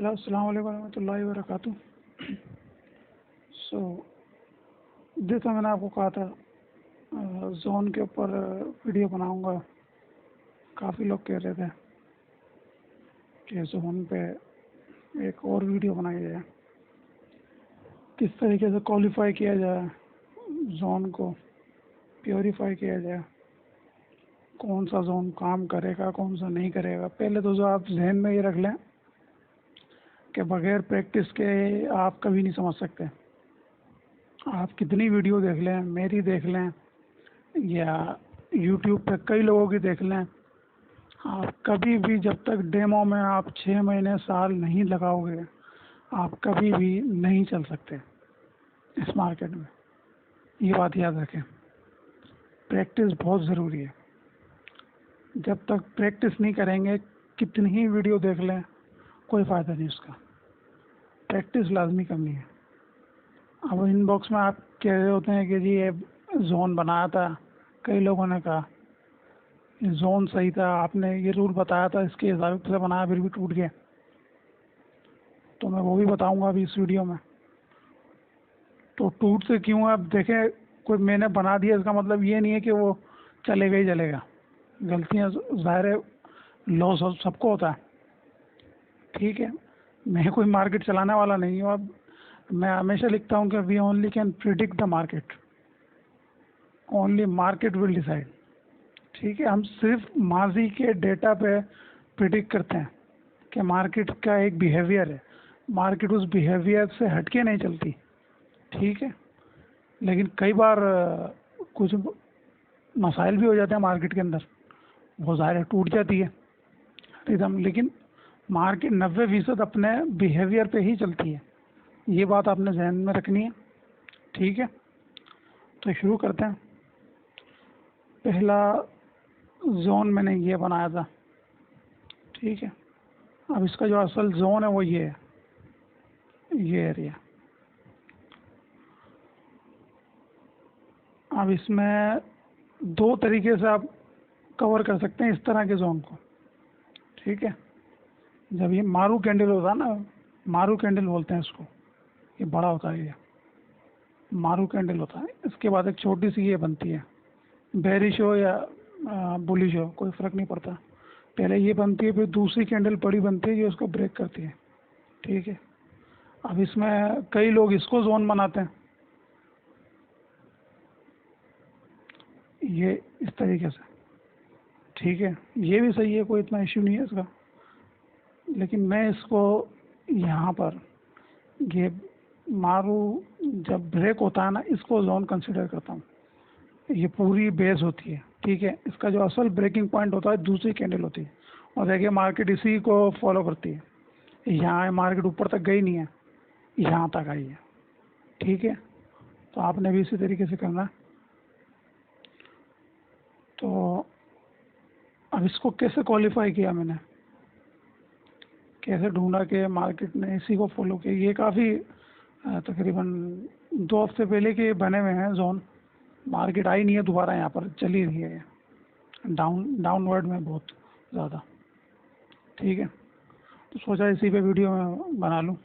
Hello, अस्सलाम वालेकुम रहमतुल्लाहि व बरकातुहू। सो जैसा मैंने आपको कहा था, जोन के ऊपर वीडियो बनाऊंगा। काफ़ी लोग कह रहे थे कि जोन पे एक और वीडियो बनाई जाए, किस तरीके से क्वालिफाई किया जाए, जोन को प्योरीफाई किया जाए, कौन सा जोन काम करेगा कौन सा नहीं करेगा। पहले तो जो आप जहन में ये रख लें कि बगैर प्रैक्टिस के आप कभी नहीं समझ सकते। आप कितनी वीडियो देख लें, मेरी देख लें या यूट्यूब पे कई लोगों की देख लें, आप कभी भी जब तक डेमो में आप 6 महीने साल नहीं लगाओगे, आप कभी भी नहीं चल सकते इस मार्केट में। ये बात याद रखें, प्रैक्टिस बहुत ज़रूरी है। जब तक प्रैक्टिस नहीं करेंगे, कितनी ही वीडियो देख लें, कोई फ़ायदा नहीं उसका। प्रैक्टिस लाजमी करनी है। अब इनबॉक्स में आप कह रहे होते हैं कि जी ये जोन बनाया था, कई लोगों ने कहा ये जोन सही था, आपने ये रूल बताया था, इसके हिसाब से बनाया फिर भी टूट गया। तो मैं वो भी बताऊंगा अभी इस वीडियो में। तो टूट से क्यों है, अब देखें, कोई मैंने बना दिया इसका मतलब ये नहीं है कि वो चलेगा ही चलेगा। गलतियाँ ज़ाहिर है, लॉस सबको होता है, ठीक है। मैं कोई मार्केट चलाने वाला नहीं हूँ। अब मैं हमेशा लिखता हूँ कि we only can predict the market, only market will decide. ठीक है, हम सिर्फ माजी के डेटा पे प्रिडिक्ट करते हैं कि मार्केट का एक बिहेवियर है, मार्केट उस बिहेवियर से हटके नहीं चलती, ठीक है। लेकिन कई बार कुछ मसाइल भी हो जाते हैं मार्केट के अंदर, वो ज़ाहिर टूट जाती है एकदम। लेकिन मार्केट 90% अपने बिहेवियर पे ही चलती है, ये बात आपने ध्यान में रखनी है, ठीक है। तो शुरू करते हैं। पहला जोन मैंने ये बनाया था, ठीक है। अब इसका जो असल जोन है वो ये है, ये एरिया। अब इसमें दो तरीके से आप कवर कर सकते हैं इस तरह के जोन को, ठीक है। जब ये मारू कैंडल होता है ना, मारू कैंडल बोलते हैं इसको, ये बड़ा होता है, ये मारू कैंडल होता है। इसके बाद एक छोटी सी ये बनती है, बेरिश हो या बुलिश हो कोई फ़र्क नहीं पड़ता। पहले ये बनती है, फिर दूसरी कैंडल बड़ी बनती है जो उसको ब्रेक करती है, ठीक है। अब इसमें कई लोग इसको जोन बनाते हैं, ये इस तरीके से, ठीक है। ये भी सही है, कोई इतना इश्यू नहीं है इसका। लेकिन मैं इसको यहाँ पर ये मारू जब ब्रेक होता है ना, इसको जोन कंसिडर करता हूँ। ये पूरी बेस होती है, ठीक है। इसका जो असल ब्रेकिंग पॉइंट होता है दूसरी कैंडल होती है, और देखिए मार्केट इसी को फॉलो करती है। यहाँ मार्केट ऊपर तक गई नहीं है, यहाँ तक आई है, ठीक है। तो आपने भी इसी तरीके से करना है। तो अब इसको कैसे क्वालिफाई किया मैंने, कैसे ढूंढा कि मार्केट ने इसी को फॉलो किया। ये काफ़ी तकरीबन 2 हफ्ते पहले के बने हुए हैं जोन। मार्केट आई नहीं है दोबारा, यहाँ पर चली रही है डाउनवर्ड में बहुत ज़्यादा, ठीक है। तो सोचा इसी पे वीडियो में बना लूँ।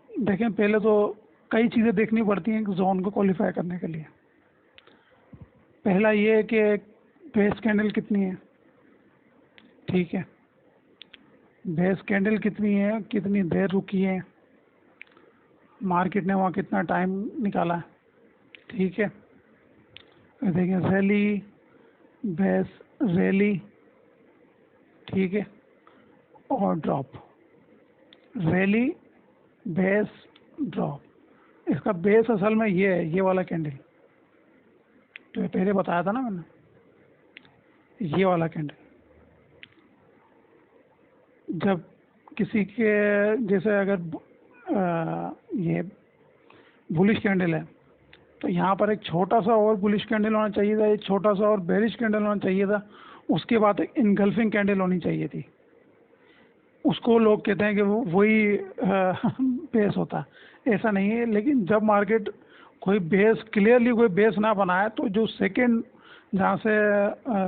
देखें, पहले तो कई चीज़ें देखनी पड़ती हैं जोन को क्वालिफाई करने के लिए। पहला ये है कि बेस कैंडल कितनी है, ठीक है। बेस कैंडल कितनी है, कितनी देर रुकी है, मार्केट ने वहाँ कितना टाइम निकाला है, ठीक है। देखें, रैली, बेस, रैली, ठीक है, और ड्रॉप, रैली, बेस, ड्रॉप। इसका बेस असल में ये है, ये वाला कैंडल, तो ये पहले बताया था ना मैंने, ये वाला कैंडल। जब किसी के जैसे अगर ये बुलिश कैंडल है, तो यहाँ पर एक छोटा सा और बुलिश कैंडल होना चाहिए था, एक छोटा सा और बेरिश कैंडल होना चाहिए था, उसके बाद एक इनगल्फिंग कैंडल होनी चाहिए थी। उसको लोग कहते हैं कि वो वही बेस होता है, ऐसा नहीं है। लेकिन जब मार्केट कोई बेस क्लियरली कोई बेस ना बनाए, तो जो सेकंड जहाँ से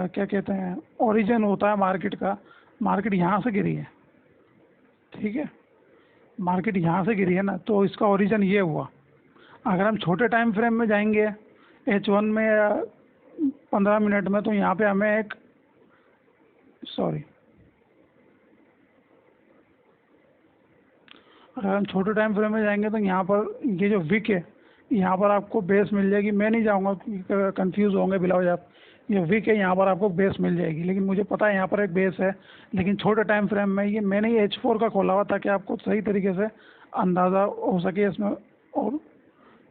क्या कहते हैं ओरिजिन होता है मार्केट का, मार्केट यहाँ से गिरी है, ठीक है, मार्केट यहाँ से गिरी है ना, तो इसका ओरिजिन ये हुआ। अगर हम छोटे टाइम फ्रेम में जाएंगे H1 में या 15 मिनट में, तो यहाँ पे हमें एक अगर हम छोटे टाइम फ्रेम में जाएंगे तो यहाँ पर ये जो विक है, यहाँ पर आपको बेस मिल जाएगी। मैं नहीं जाऊँगा, कंफ्यूज होंगे बिलावज आप। ये विक है, यहाँ पर आपको बेस मिल जाएगी, लेकिन मुझे पता है यहाँ पर एक बेस है। लेकिन छोटे टाइम फ्रेम में ये मैंने ये H4 का खोला हुआ ताकि आपको सही तरीके से अंदाज़ा हो सके इसमें, और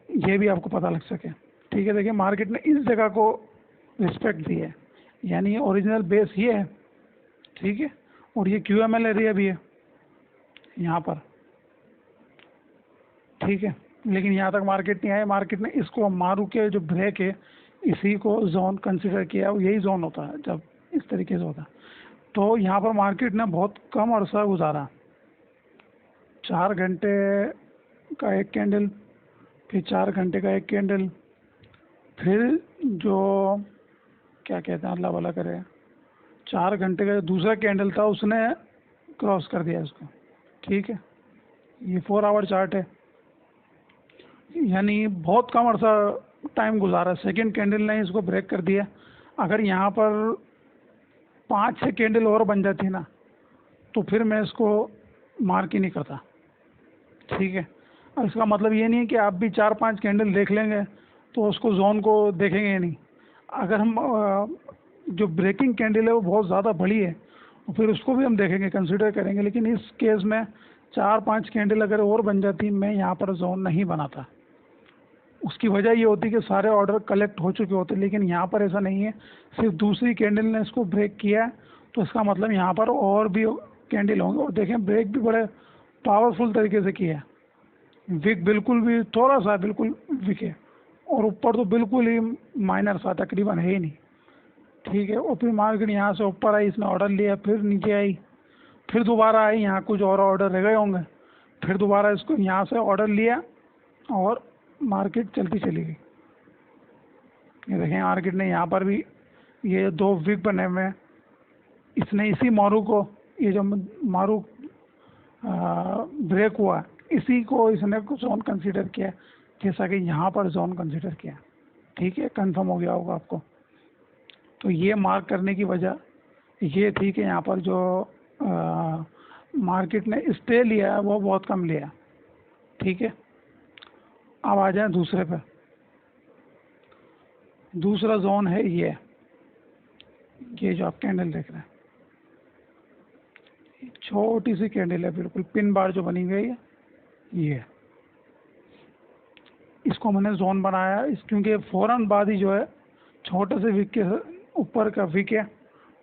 ये भी आपको पता लग सके। ठीक है, देखिए मार्केट ने इस जगह को रिस्पेक्ट दी है, यानी ये ओरिजिनल बेस ये है। ठीक है, और ये QML एरिया भी है यहाँ पर। ठीक है, लेकिन यहाँ तक मार्केट नहीं आया। मार्केट ने इसको मारू के जो ब्रेक है, इसी को जोन कंसिडर किया। यही जोन होता है जब इस तरीके से होता है। तो यहाँ पर मार्केट ने बहुत कम अरसा गुजारा, 4 घंटे का एक कैंडल, फिर 4 घंटे का एक कैंडल, फिर जो क्या कहते हैं अल्लाह भला करे, 4 घंटे का जो दूसरा कैंडल था उसने क्रॉस कर दिया इसको। ठीक है, ये 4 आवर चार्ट है, यानी बहुत कम अर्सा टाइम गुजारा। सेकंड कैंडल ने इसको ब्रेक कर दिया। अगर यहाँ पर 5-6 कैंडल और बन जाती ना, तो फिर मैं इसको मार्क ही नहीं करता। ठीक है, और इसका मतलब ये नहीं है कि आप भी 4-5 कैंडल देख लेंगे तो उसको जोन को देखेंगे ही नहीं। अगर हम जो ब्रेकिंग कैंडल है वो बहुत ज़्यादा बड़ी है, तो फिर उसको भी हम देखेंगे, कंसिडर करेंगे। लेकिन इस केस में 4-5 कैंडल अगर और बन जाती, मैं यहाँ पर जोन नहीं बनाता। उसकी वजह ये होती कि सारे ऑर्डर कलेक्ट हो चुके होते, लेकिन यहाँ पर ऐसा नहीं है। सिर्फ दूसरी कैंडल ने इसको ब्रेक किया, तो इसका मतलब यहाँ पर और भी कैंडल होंगे। और देखें ब्रेक भी बड़े पावरफुल तरीके से किया है। विक बिल्कुल भी थोड़ा सा बिल्कुल विक है, और ऊपर तो बिल्कुल ही माइनर सा तकरीबन है ही नहीं। ठीक है, और फिर मार्केट यहाँ से ऊपर आई, इसने ऑर्डर लिया, फिर नीचे आई, फिर दोबारा आई, यहाँ कुछ और ऑर्डर रह गए होंगे, फिर दोबारा इसको यहाँ से ऑर्डर लिया और मार्केट चलती चली गई। ये देखें मार्केट ने यहाँ पर भी ये 2 विक बने हुए हैं। इसने इसी मारू को, ये जो मारू ब्रेक हुआ, इसी को इसने जोन कंसीडर किया, जैसा कि यहाँ पर जोन कंसीडर किया। ठीक है, कंफर्म हो गया होगा आपको। तो ये मार्क करने की वजह ये थी कि यहाँ पर जो मार्केट ने स्टे लिया है वो बहुत कम लिया। ठीक है, अब आ जाए दूसरे पे। दूसरा जोन है ये जो आप कैंडल देख रहे हैं, छोटी सी कैंडल है, बिल्कुल पिन बार जो बनी हुई है ये। इसको मैंने जोन बनाया क्योंकि फौरन बाद ही जो है छोटे से विक के ऊपर का विक है,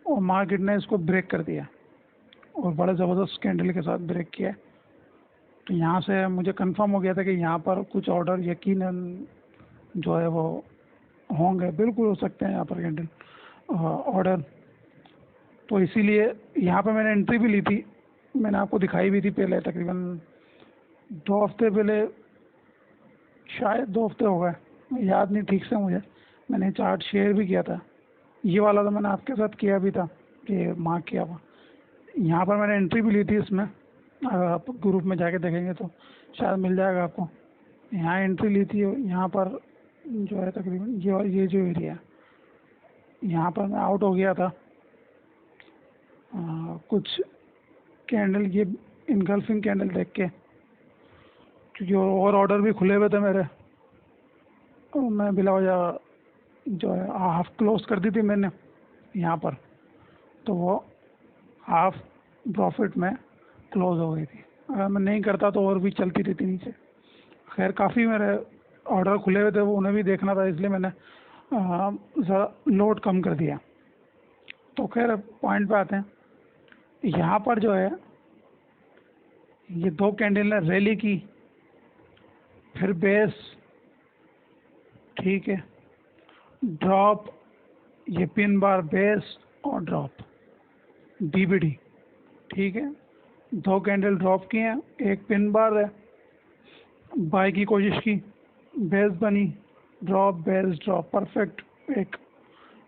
और मार्केट ने इसको ब्रेक कर दिया और बड़े ज़बरदस्त कैंडल के साथ ब्रेक किया। तो यहाँ से मुझे कंफर्म हो गया था कि यहाँ पर कुछ ऑर्डर यकीनन जो है वो होंगे, बिल्कुल हो सकते हैं यहाँ पर कैंडल ऑर्डर। तो इसीलिए यहाँ पे मैंने एंट्री भी ली थी, मैंने आपको दिखाई भी थी पहले, तकरीबन 2 हफ्ते पहले, शायद 2 हफ्ते हो गए, याद नहीं ठीक से मुझे। मैंने चार्ट शेयर भी किया था, ये वाला तो मैंने आपके साथ किया भी था कि मार्क किया हुआ। यहाँ पर मैंने एंट्री भी ली थी इसमें, अगर आप ग्रुप में जाके देखेंगे तो शायद मिल जाएगा आपको। यहाँ एंट्री ली थी, यहाँ पर जो है तकरीबन ये जो एरिया, यहाँ पर मैं आउट हो गया था। कुछ कैंडल ये इनगल्फिंग कैंडल देख के, क्योंकि और ऑर्डर भी खुले हुए थे मेरे, और मैं बिला वजह जो है हाफ क्लोज कर दी थी मैंने यहाँ पर, तो वो हाफ प्रॉफिट में क्लोज हो गई थी। अगर मैं नहीं करता तो और भी चलती रहती नीचे। खैर काफ़ी मेरे ऑर्डर खुले हुए थे, वो उन्हें भी देखना था, इसलिए मैंने ज़रा लोड कम कर दिया। तो खैर पॉइंट पे आते हैं। यहाँ पर जो है ये 2 कैंडल ने रैली की, फिर बेस, ठीक है, ड्रॉप, ये पिन बार, बेस और ड्रॉप, DBD। ठीक है, 2 कैंडल ड्रॉप किए हैं, एक पिन बार है, बाय की कोशिश की, बेस बनी, ड्रॉप बेस ड्रॉप, परफेक्ट एक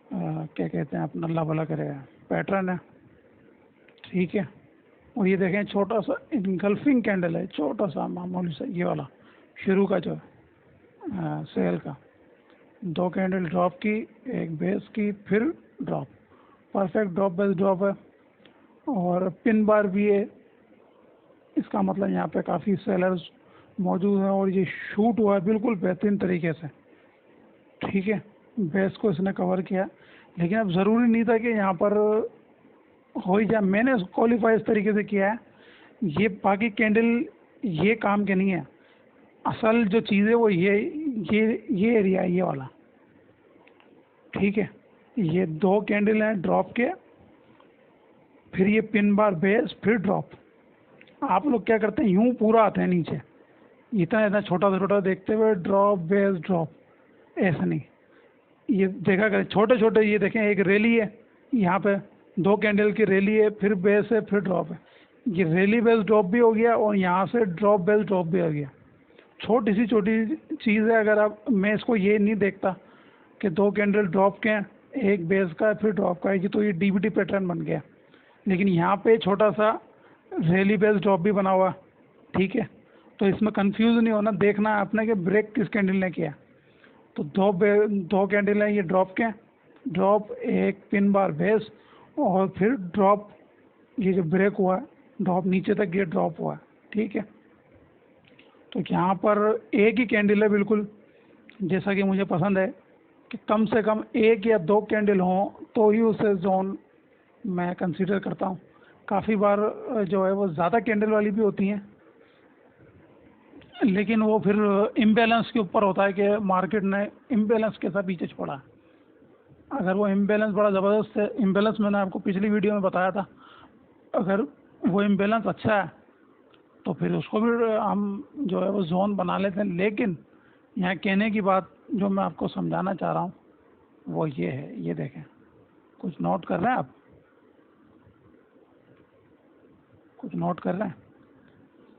क्या कहते हैं अपना अल्लाह भला करे पैटर्न है। ठीक है, और ये देखें छोटा सा इनगल्फिंग कैंडल है, छोटा सा मामूली सा, ये वाला शुरू का जो सेल का 2 कैंडल ड्रॉप की, एक बेस की, फिर drop, perfect drop base drop है। और पिन बार भी है, इसका मतलब यहाँ पे काफ़ी सेलर्स मौजूद हैं और ये शूट हुआ है बिल्कुल बेहतरीन तरीके से। ठीक है, बेस को इसने कवर किया, लेकिन अब ज़रूरी नहीं था कि यहाँ पर हो ही जाए। मैंने क्वालिफाई इस तरीके से किया है, ये बाकी कैंडल ये काम के नहीं है। असल जो चीज़ है वो ये एरिया है, ये वाला। ठीक है, ये 2 कैंडल हैं ड्रॉप के, फिर ये पिन बार बेस, फिर ड्रॉप। आप लोग क्या करते हैं, यूं पूरा आते हैं नीचे, इतना इतना छोटा छोटा देखते हुए ड्रॉप बेस ड्रॉप, ऐसा नहीं। ये देखा करें छोटे छोटे, ये देखें एक रैली है यहाँ पे, 2 कैंडल की रैली है, फिर बेस है, फिर ड्रॉप है। ये रैली बेस ड्रॉप भी हो गया और यहाँ से ड्रॉप बेस ड्रॉप भी हो गया। छोटी सी छोटी चीज़ है। अगर आप, मैं इसको ये नहीं देखता कि 2 कैंडल ड्रॉप के हैं, एक बेस का है, फिर ड्रॉप का है, कि तो ये डीबीटी पैटर्न बन गया। लेकिन यहाँ पे छोटा सा रैली बेस ड्रॉप भी बना हुआ। ठीक है, तो इसमें कंफ्यूज नहीं होना, देखना है आपने कि ब्रेक किस कैंडल ने किया। तो 2 कैंडल हैं ये ड्रॉप के, ड्रॉप, एक पिन बार बेस, और फिर ड्रॉप। ये जो ब्रेक हुआ है ड्रॉप नीचे तक, ये ड्रॉप हुआ है। ठीक है, तो यहाँ पर एक ही कैंडल है बिल्कुल, जैसा कि मुझे पसंद है कि कम से कम 1 या 2 कैंडल हों तो ही उसे जोन मैं कंसीडर करता हूँ। काफ़ी बार जो है वो ज़्यादा कैंडल वाली भी होती हैं, लेकिन वो फिर इम्बैलेंस के ऊपर होता है कि मार्केट ने इम्बैलेंस के साथ पीछे छोड़ा। अगर वो इम्बैलेंस बड़ा ज़बरदस्त है, इम्बैलेंस मैंने आपको पिछली वीडियो में बताया था, अगर वो इम्बैलेंस अच्छा है तो फिर उसको भी हम जो है वो जोन बना लेते हैं। लेकिन यहाँ कहने की बात जो मैं आपको समझाना चाह रहा हूँ वो ये है, ये देखें, कुछ नोट कर रहे हैं आप, कुछ नोट कर रहे हैं?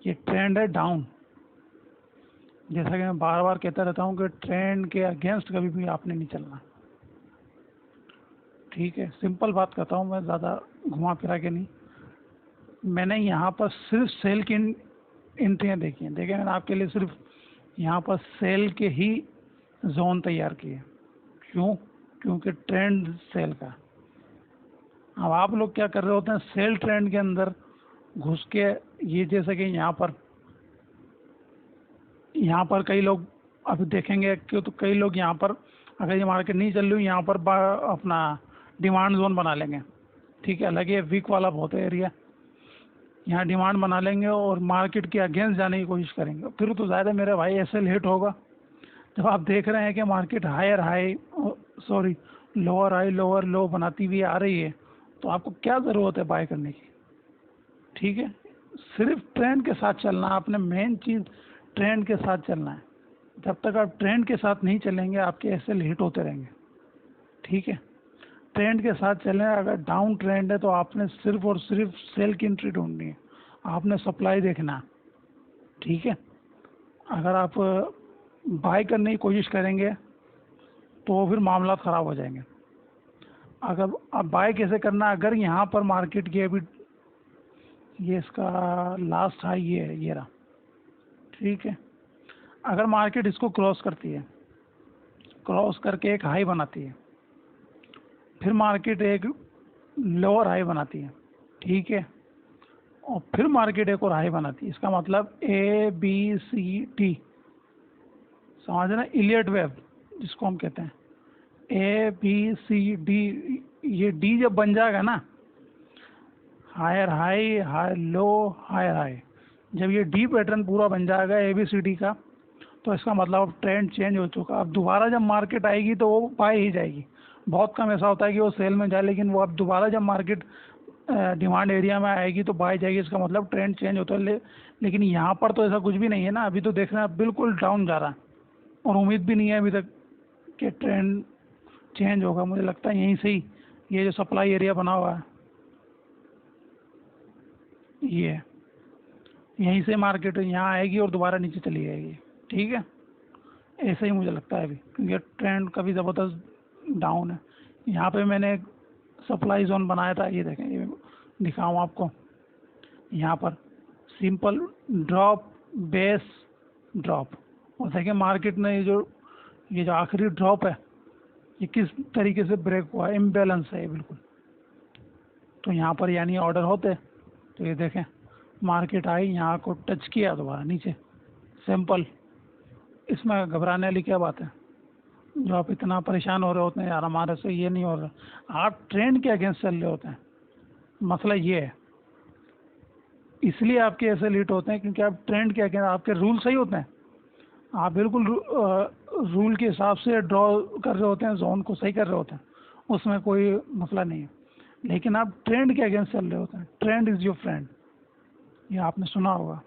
ये ट्रेंड है डाउन। जैसा कि मैं बार बार कहता रहता हूँ कि ट्रेंड के अगेंस्ट कभी भी आपने नहीं चलना। ठीक है, सिंपल बात करता हूँ मैं, ज़्यादा घुमा फिरा के नहीं। मैंने यहाँ पर सिर्फ सेल की एंट्रियाँ देखी हैं, देखें मैंने आपके लिए सिर्फ यहाँ पर सेल के ही जोन तैयार किए। क्यों? क्योंकि ट्रेंड सेल का। अब आप लोग क्या कर रहे होते हैं, सेल ट्रेंड के अंदर घुस के, ये जैसे कि यहाँ पर कई लोग अभी देखेंगे कि, तो कई लोग यहाँ पर, अगर ये मार्केट नहीं चल रही, यहाँ पर अपना डिमांड जोन बना लेंगे। ठीक है, अलग ये वीक वाला बहुत है एरिया, यहाँ डिमांड बना लेंगे और मार्केट के अगेंस्ट जाने की कोशिश करेंगे। फिर तो ज़्यादा मेरे भाई ऐसे हिट होगा। जब आप देख रहे हैं कि market higher high, sorry, lower high lower low बनाती हुई आ रही है, तो आपको क्या ज़रूरत है बाय करने की? ठीक है, सिर्फ ट्रेंड के साथ चलना, आपने मेन चीज़ ट्रेंड के साथ चलना है। जब तक आप ट्रेंड के साथ नहीं चलेंगे आपके ऐसे हिट होते रहेंगे। ठीक है, ट्रेंड के साथ चलें। अगर डाउन ट्रेंड है तो आपने सिर्फ और सिर्फ सेल की एंट्री ढूंढनी है, आपने सप्लाई देखना है। ठीक है, अगर आप बाय करने की कोशिश करेंगे तो फिर मामला ख़राब हो जाएंगे। अगर आप बाय कैसे करना, अगर यहाँ पर मार्केट की अभी, ये इसका लास्ट हाई ये है, ये रहा। ठीक है, अगर मार्केट इसको क्रॉस करती है, क्रॉस करके एक हाई बनाती है, फिर मार्केट एक लोअर हाई बनाती है। ठीक है, और फिर मार्केट एक और हाई बनाती है, इसका मतलब ABCD, समझ रहे, इलियट वेव जिसको हम कहते हैं, ABCD। ये डी जब बन जाएगा ना, higher high, high low, higher high, जब ये डी पैटर्न पूरा बन जाएगा ABCD का, तो इसका मतलब अब ट्रेंड चेंज हो चुका। अब दोबारा जब मार्केट आएगी तो वो बाय ही जाएगी। बहुत कम ऐसा होता है कि वो सेल में जाए, लेकिन वो अब दोबारा जब मार्केट डिमांड एरिया में आएगी तो बाय जाएगी। इसका मतलब ट्रेंड चेंज होता है। लेकिन यहाँ पर तो ऐसा कुछ भी नहीं है ना, अभी तो देख रहे हैं बिल्कुल डाउन जा रहा है और उम्मीद भी नहीं है अभी तक कि ट्रेंड चेंज होगा। मुझे लगता है यहीं से ही ये जो सप्लाई एरिया बना हुआ है, ये यहीं से मार्केट यहाँ आएगी और दोबारा नीचे चली जाएगी। ठीक है, ऐसा ही मुझे लगता है अभी, क्योंकि ट्रेंड काफ़ी ज़बरदस्त डाउन है। यहाँ पे मैंने एक सप्लाई जोन बनाया था, ये देखें, ये दिखाऊँ आपको, यहाँ पर सिंपल ड्रॉप बेस ड्रॉप। और देखिए मार्केट में ये जो आखिरी ड्रॉप है ये किस तरीके से ब्रेक हुआ है, इम्बैलेंस है ये बिल्कुल। तो यहाँ पर यानी ऑर्डर होते, तो ये देखें मार्केट आई, यहाँ को टच किया दोबारा नीचे, सिंपल। इसमें घबराने वाली क्या बात है? जो आप इतना परेशान हो रहे होते हैं यार हमारे से ये नहीं हो रहा, आप ट्रेंड के अगेंस्ट चल रहे होते हैं। मसला ये है, इसलिए आपके ऐसे लीड होते हैं क्योंकि आप ट्रेंड के अगेंस्ट, आपके रूल सही होते हैं, आप बिल्कुल रूल के हिसाब से ड्रॉ कर रहे होते हैं, जोन को सही कर रहे होते हैं, उसमें कोई मसला नहीं है। लेकिन आप ट्रेंड के अगेंस्ट चल रहे होते हैं। ट्रेंड इज़ योर फ्रेंड, ये आपने सुना होगा।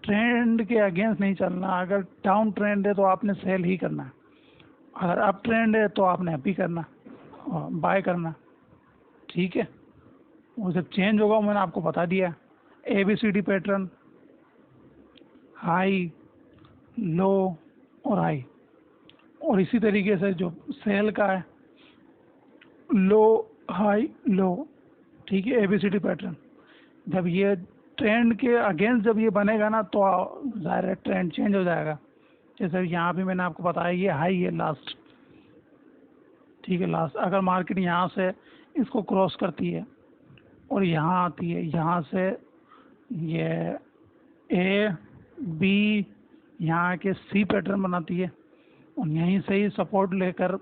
ट्रेंड के अगेंस्ट नहीं चलना। अगर डाउन ट्रेंड है तो आपने सेल ही करना है, अगर अप ट्रेंड है तो आपने अप ही करना और बाय करना, ठीक है। वो जब चेंज होगा मैंने आपको बता दिया, ABCD पैटर्न, हाई लो और हाई। और इसी तरीके से जो सेल का है, लो हाई लो, ठीक है, ABCD पैटर्न। जब ये ट्रेंड के अगेंस्ट जब ये बनेगा ना तो ज़ाहिर है ट्रेंड चेंज हो जाएगा। जैसे यहाँ भी मैंने आपको बताया ये हाई है लास्ट, ठीक है, लास्ट। अगर मार्केट यहाँ से इसको क्रॉस करती है और यहाँ आती है, यहाँ से ये A B यहाँ के C पैटर्न बनाती है और यहीं से ही सपोर्ट लेकर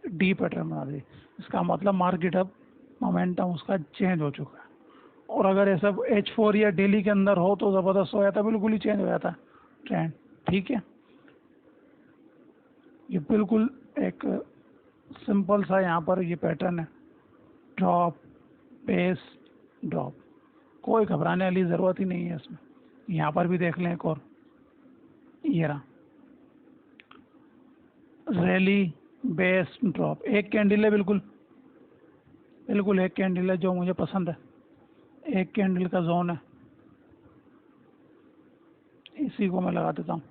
D पैटर्न बनाती है, इसका मतलब मार्केट अब मोमेंटम उसका चेंज हो चुका है। और अगर ये सब H4 या डेली के अंदर हो तो ज़बरदस्त हो जाता है, बिल्कुल ही चेंज हो जाता है ट्रेंड, ठीक है। ये बिल्कुल एक सिंपल सा यहाँ पर ये पैटर्न है, ड्रॉप बेस ड्रॉप, कोई घबराने वाली ज़रूरत ही नहीं है इसमें। यहाँ पर भी देख लें एक और, ये रहा रैली बेस ड्रॉप, एक कैंडल है, बिल्कुल बिल्कुल एक कैंडल है जो मुझे पसंद है, एक कैंडल का जोन है, इसी को मैं लगा देता हूँ।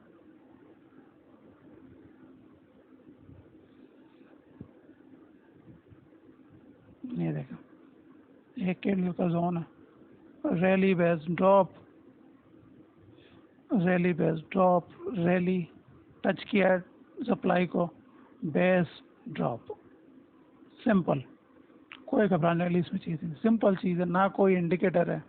ये देखो एक कैंडल का जोन है, rally base drop, rally base drop, rally touch किया सप्लाई को, बेस ड्रॉप, सिंपल, कोई घबराने वाली इसमें चीज़ नहीं, सिंपल चीज़ है, ना कोई इंडिकेटर है।